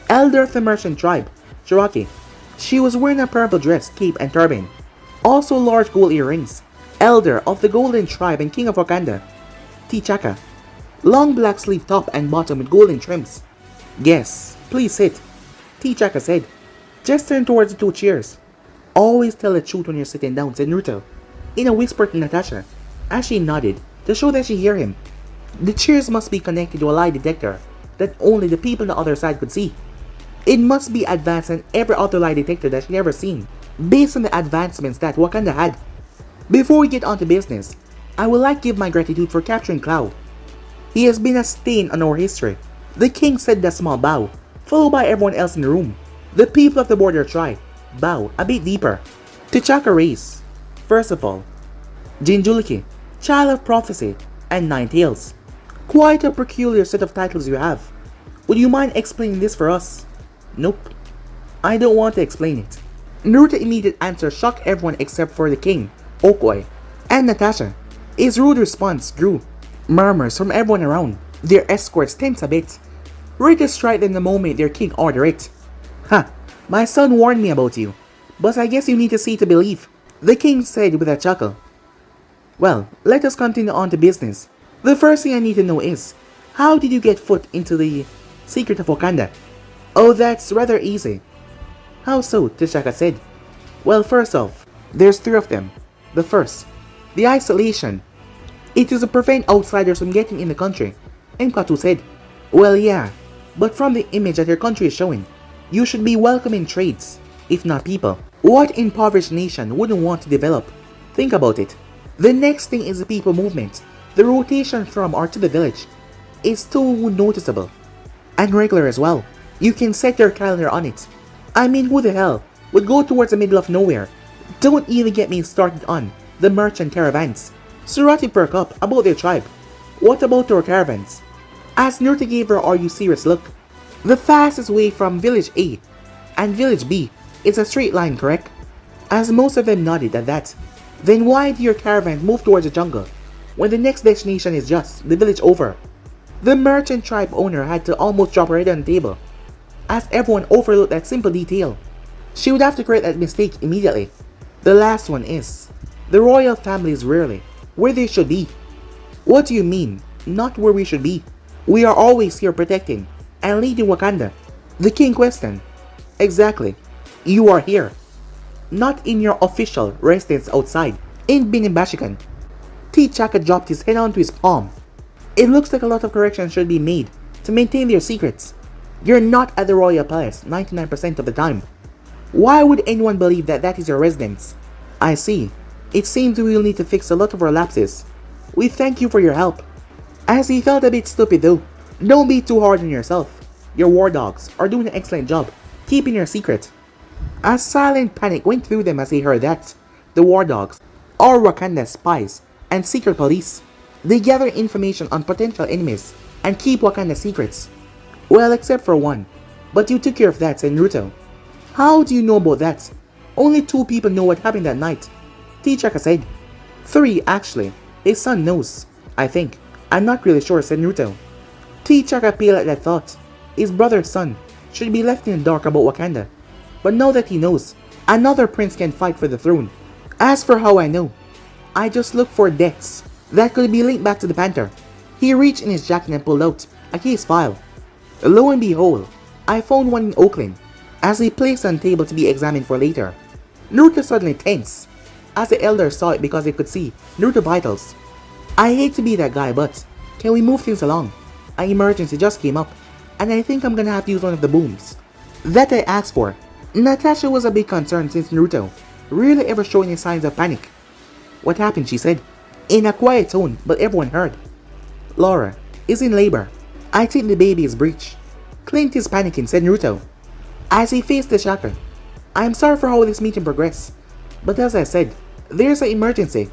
Elder of the merchant tribe, Shiraki. She was wearing a purple dress, cape, and turban. Also large gold earrings. Elder of the golden tribe and king of Wakanda, T'Chaka. Long black sleeve top and bottom with golden trims. Yes, please sit, T'Chaka said, gesturing towards the two chairs. Always tell the truth when you're sitting down, said Naruto, in a whisper to Natasha, as she nodded to show that she heard him. The chairs must be connected to a lie detector that only the people on the other side could see. It must be advanced than every other lie detector that she'd ever seen, based on the advancements that Wakanda had. Before we get on to business, I would like to give my gratitude for capturing Cloud. He has been a stain on our history. The king said a small bow, followed by everyone else in the room. The people of the border tribe bow a bit deeper. T'Chaka race. First of all, Jinjuliki, Child of Prophecy, and Nine Tails. Quite a peculiar set of titles you have. Would you mind explaining this for us? Nope. I don't want to explain it. Naruto's immediate answer shocked everyone except for the king, Okoi, and Natasha. His rude response grew. Murmurs from everyone around. Their escorts tense a bit, ready to strike them the moment their king ordered it. Ha! My son warned me about you, but I guess you need to see to believe, the king said with a chuckle. Well, let us continue on to business. The first thing I need to know is, how did you get foot into the secret of Wakanda? Oh, that's rather easy. How so? T'Chaka said. Well, first off, there's three of them. The first, the isolation. It is to prevent outsiders from getting in the country, Mkatu said. Well, yeah, but from the image that your country is showing, you should be welcoming trades, if not people. What impoverished nation wouldn't want to develop? Think about it. The next thing is the people movement. The rotation from or to the village is too noticeable. And regular as well. You can set your calendar on it. I mean, who the hell would go towards the middle of nowhere? Don't even get me started on the merchant caravans. Surati perked up about their tribe. What about our caravans? As Naruto gave her "Are you serious" look. The fastest way from village A and village B is a straight line, correct? As most of them nodded at that. Then why do your caravans move towards the jungle when the next destination is just the village over? The merchant tribe owner had to almost drop her head on the table, as everyone overlooked that simple detail. She would have to correct that mistake immediately. The last one is, the royal family is rarely where they should be. What do you mean, not where we should be? We are always here protecting and leading Wakanda. The king questioned. Exactly. You are here, not in your official residence outside, in Binimbashikan. T'Chaka dropped his head onto his palm. It looks like a lot of corrections should be made to maintain their secrets. You're not at the royal palace 99% of the time. Why would anyone believe that that is your residence? I see. It seems we will need to fix a lot of our lapses. We thank you for your help. As he felt a bit stupid though, don't be too hard on yourself. Your war dogs are doing an excellent job keeping your secret. A silent panic went through them as they heard that. The war dogs are Wakanda's spies and secret police. They gather information on potential enemies and keep Wakanda's secrets. Well, except for one. But you took care of that, said Naruto. How do you know about that? Only 2 people know what happened that night, T'Chaka said. 3 actually. His son knows, I think. I'm not really sure, said Naruto. T'Chaka paled at that thought. His brother's son should be left in the dark about Wakanda. But now that he knows, another prince can fight for the throne. As for how I know, I just look for deaths that could be linked back to the Panther. He reached in his jacket and pulled out a case file. Lo and behold, I found one in Oakland, as he placed on the table to be examined for later. Naruto suddenly tense, as the elders saw it because they could see Naruto vitals. I hate to be that guy, but can we move things along? An emergency just came up, and I think I'm gonna have to use one of the booms that I asked for. Natasha was a bit concerned since Naruto rarely ever showed any signs of panic. What happened, she said, in a quiet tone, but everyone heard. Laura is in labor. I think the baby is breech. Clint is panicking, said Naruto, as he faced the shocker. I'm sorry for how this meeting progressed, but as I said, there's an emergency.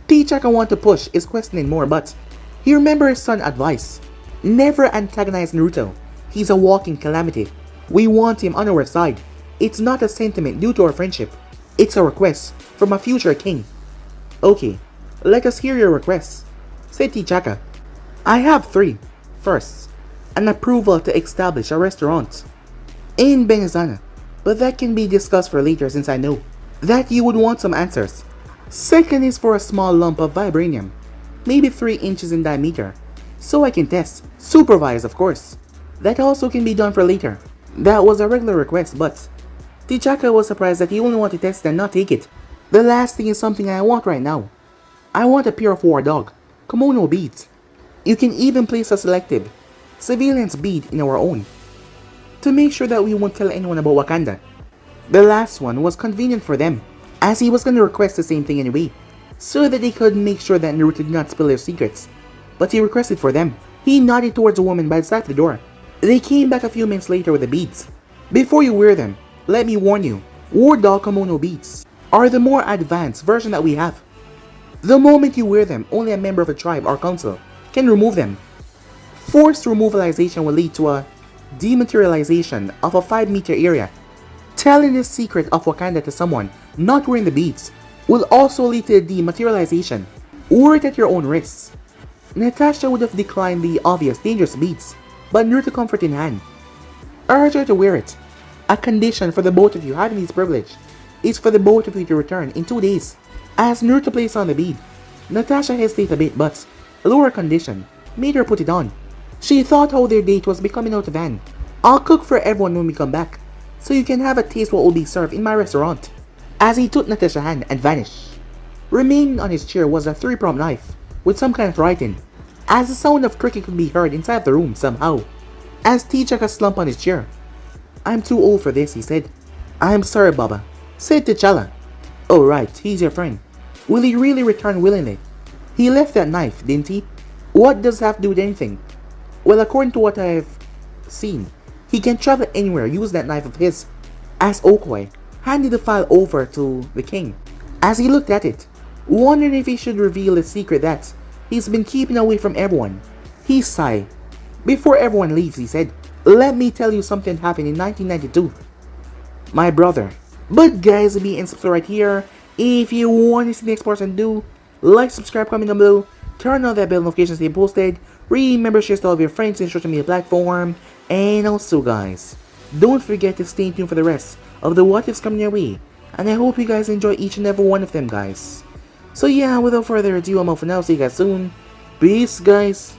T'Chaka wanted to push his questioning more, but he remembered his son's advice. Never antagonize Naruto. He's a walking calamity. We want him on our side. It's not a sentiment due to our friendship. It's a request from a future king. Okay, let us hear your requests, said T'Chaka. I have 3. First, an approval to establish a restaurant in Benizana, but that can be discussed for later since I know that you would want some answers. Second is for a small lump of vibranium, maybe 3 inches in diameter, so I can test, supervise of course. That also can be done for later. That was a regular request, but T'Chaka was surprised that he only wanted to test and not take it. The last thing is something I want right now. I want a pair of war dog, kimono beads. You can even place a selective civilian's bead in our own, to make sure that we won't tell anyone about Wakanda. The last one was convenient for them, as he was going to request the same thing anyway, so that they could make sure that Naruto did not spill their secrets. But he requested for them. He nodded towards a woman by the side of the door. They came back a few minutes later with the beads. Before you wear them, let me warn you, war dog kimono beads are the more advanced version that we have. The moment you wear them, only a member of a tribe or council can remove them. Forced removalization will lead to a dematerialization of a 5-meter area. Telling the secret of Wakanda to someone not wearing the beads will also lead to dematerialization. Wear it at your own risk. Natasha would have declined the obvious dangerous beads, but Naruto comfort in hand urged her to wear it. A condition for the both of you having this privilege is for the both of you to return in 2 days. As Naruto placed on the bead, Natasha hesitated a bit, but a lower condition made her put it on. She thought how their date was becoming out of hand. I'll cook for everyone when we come back, so you can have a taste what will be served in my restaurant. As he took Natasha's hand and vanished. Remaining on his chair was a 3-pronged knife with some kind of writing, as the sound of cricket could be heard inside the room somehow. As T'Chaka slumped on his chair. I'm too old for this, he said. I'm sorry, Baba, said T'Challa. Oh right, he's your friend. Will he really return willingly? He left that knife, didn't he? What does that have to do with anything? Well, according to what I've seen, he can travel anywhere, use that knife of his. As Okoye handed the file over to the king, as he looked at it, wondering if he should reveal the secret that he's been keeping away from everyone, he sighed. Before everyone leaves, he said, let me tell you something happened in 1992. My brother. But guys, be and subscribe right here. If you want to see the next person do, like, subscribe, comment down below, turn on that bell notifications to be posted, remember share to all of your friends in social media platform, and also guys, don't forget to stay tuned for the rest of the what ifs coming your way, and I hope you guys enjoy each and every one of them guys. So yeah, without further ado, I'm out for now, see you guys soon, peace guys.